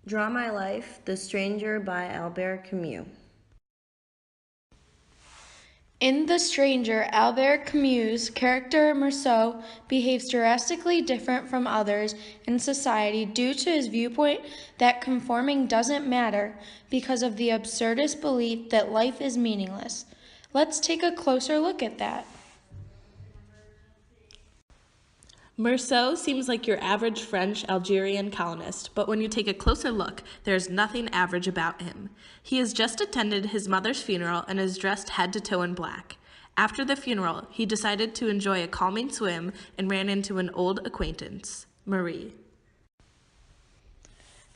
Draw My Life, The Stranger by Albert Camus. In The Stranger, Albert Camus' character Marceau behaves drastically different from others in society due to his viewpoint that conforming doesn't matter because of the absurdist belief that life is meaningless. Let's take a closer look at that. Marceau seems like your average French Algerian colonist, but when you take a closer look, there's nothing average about him. He has just attended his mother's funeral and is dressed head to toe in black. After the funeral, he decided to enjoy a calming swim and ran into an old acquaintance, Marie.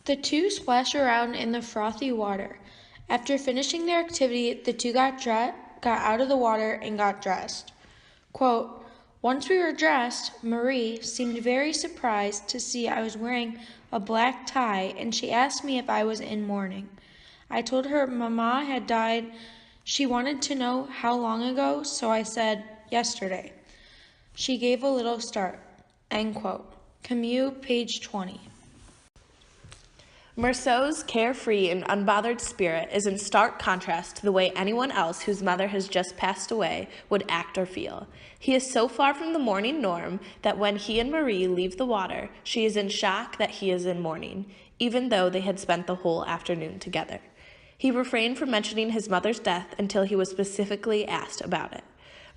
The two splashed around in the frothy water. After finishing their activity, the two got out of the water and got dressed. Quote, once we were dressed, Marie seemed very surprised to see I was wearing a black tie, and she asked me if I was in mourning. I told her Mama had died. She wanted to know how long ago, so I said, yesterday. She gave a little start. End quote. Camus, page 20. Marceau's carefree and unbothered spirit is in stark contrast to the way anyone else whose mother has just passed away would act or feel. He is so far from the mourning norm that when he and Marie leave the water, she is in shock that he is in mourning, even though they had spent the whole afternoon together. He refrained from mentioning his mother's death until he was specifically asked about it.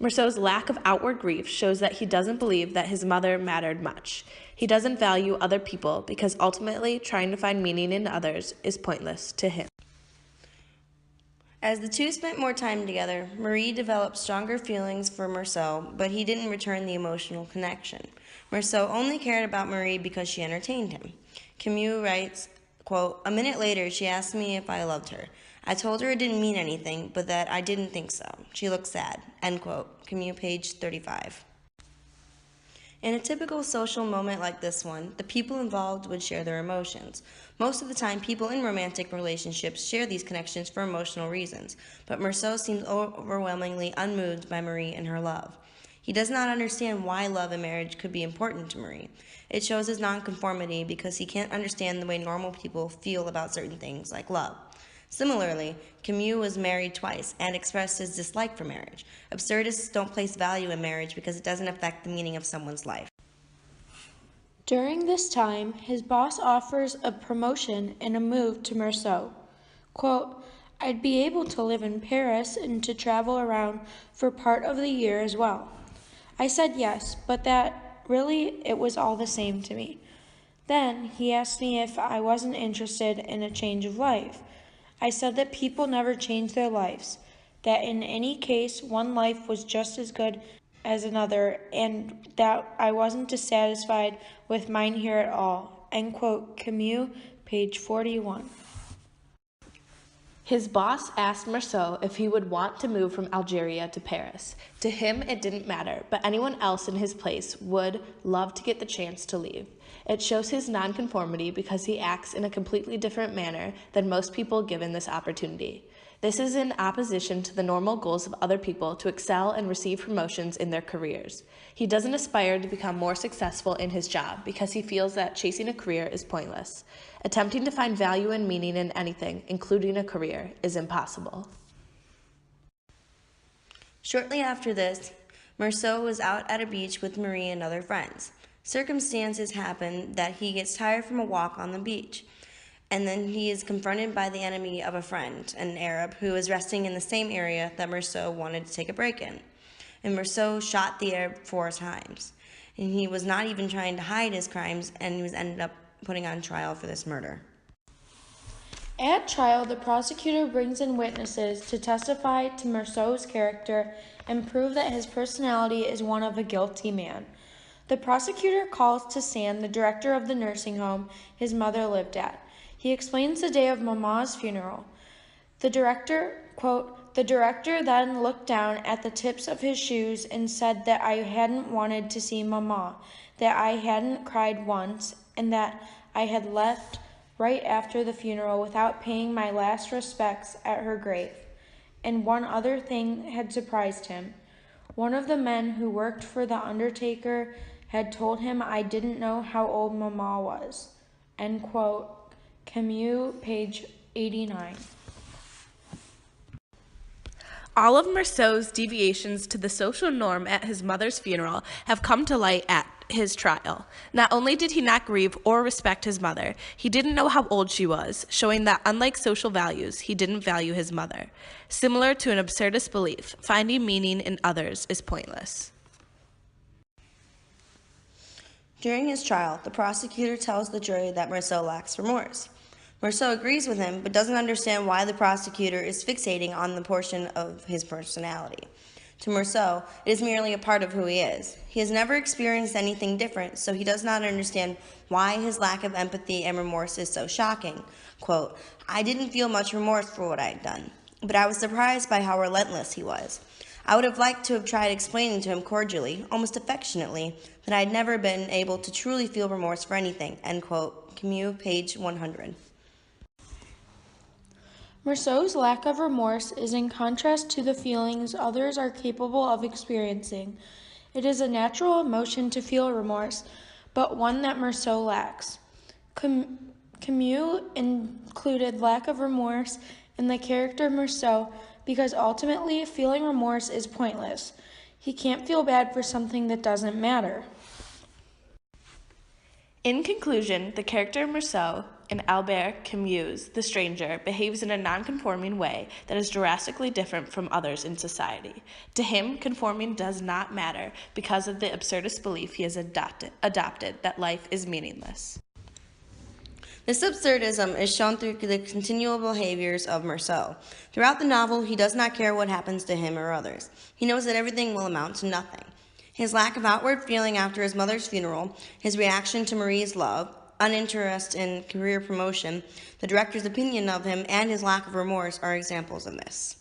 Marceau's lack of outward grief shows that he doesn't believe that his mother mattered much. He doesn't value other people because ultimately trying to find meaning in others is pointless to him. As the two spent more time together, Marie developed stronger feelings for Marceau, but he didn't return the emotional connection. Marceau only cared about Marie because she entertained him. Camus writes, quote, a minute later, she asked me if I loved her. I told her it didn't mean anything, but that I didn't think so. She looked sad. End quote. Camus, page 35. In a typical social moment like this one, the people involved would share their emotions. Most of the time, people in romantic relationships share these connections for emotional reasons, but Marceau seems overwhelmingly unmoved by Marie and her love. He does not understand why love and marriage could be important to Marie. It shows his nonconformity because he can't understand the way normal people feel about certain things like love. Similarly, Camus was married twice and expressed his dislike for marriage. Absurdists don't place value in marriage because it doesn't affect the meaning of someone's life. During this time, his boss offers a promotion and a move to Marceau. Quote, I'd be able to live in Paris and to travel around for part of the year as well. I said yes, but that really it was all the same to me. Then he asked me if I wasn't interested in a change of life. I said that people never change their lives, that in any case, one life was just as good as another, and that I wasn't dissatisfied with mine here at all. End quote. Camus, page 41. His boss asked Marceau if he would want to move from Algeria to Paris. To him, it didn't matter, but anyone else in his place would love to get the chance to leave. It shows his nonconformity because he acts in a completely different manner than most people given this opportunity. This is in opposition to the normal goals of other people to excel and receive promotions in their careers. He doesn't aspire to become more successful in his job because he feels that chasing a career is pointless. Attempting to find value and meaning in anything, including a career, is impossible. Shortly after this, Marceau was out at a beach with Marie and other friends. Circumstances happen that he gets tired from a walk on the beach, and then he is confronted by the enemy of a friend, an Arab, who is resting in the same area that Marceau wanted to take a break in. And Marceau shot the Arab 4 times. And he was not even trying to hide his crimes, and he was ended up putting on trial for this murder. At trial, the prosecutor brings in witnesses to testify to Marceau's character and prove that his personality is one of a guilty man. The prosecutor calls to stand the director of the nursing home his mother lived at. He explains the day of Mama's funeral. The director then looked down at the tips of his shoes and said that I hadn't wanted to see Mama, that I hadn't cried once, and that I had left right after the funeral without paying my last respects at her grave. And one other thing had surprised him. One of the men who worked for the undertaker had told him I didn't know how old Mama was. End quote. Camus, page 89. All of Meursault's deviations to the social norm at his mother's funeral have come to light at his trial. Not only did he not grieve or respect his mother, he didn't know how old she was, showing that unlike social values, he didn't value his mother. Similar to an absurdist belief, finding meaning in others is pointless. During his trial, the prosecutor tells the jury that Meursault lacks remorse. Meursault agrees with him, but doesn't understand why the prosecutor is fixating on the portion of his personality. To Meursault, it is merely a part of who he is. He has never experienced anything different, so he does not understand why his lack of empathy and remorse is so shocking. Quote, I didn't feel much remorse for what I had done, but I was surprised by how relentless he was. I would have liked to have tried explaining to him cordially, almost affectionately, that I had never been able to truly feel remorse for anything. End quote. Camus, page 100. Meursault's lack of remorse is in contrast to the feelings others are capable of experiencing. It is a natural emotion to feel remorse, but one that Meursault lacks. Camus included lack of remorse in the character Meursault because ultimately feeling remorse is pointless. He can't feel bad for something that doesn't matter. In conclusion, the character Meursault in Albert Camus' The Stranger behaves in a non-conforming way that is drastically different from others in society. To him, conforming does not matter because of the absurdist belief he has adopted that life is meaningless. This absurdism is shown through the continual behaviors of Meursault. Throughout the novel, he does not care what happens to him or others. He knows that everything will amount to nothing. His lack of outward feeling after his mother's funeral, his reaction to Marie's love, uninterest in career promotion, the director's opinion of him, and his lack of remorse are examples of this.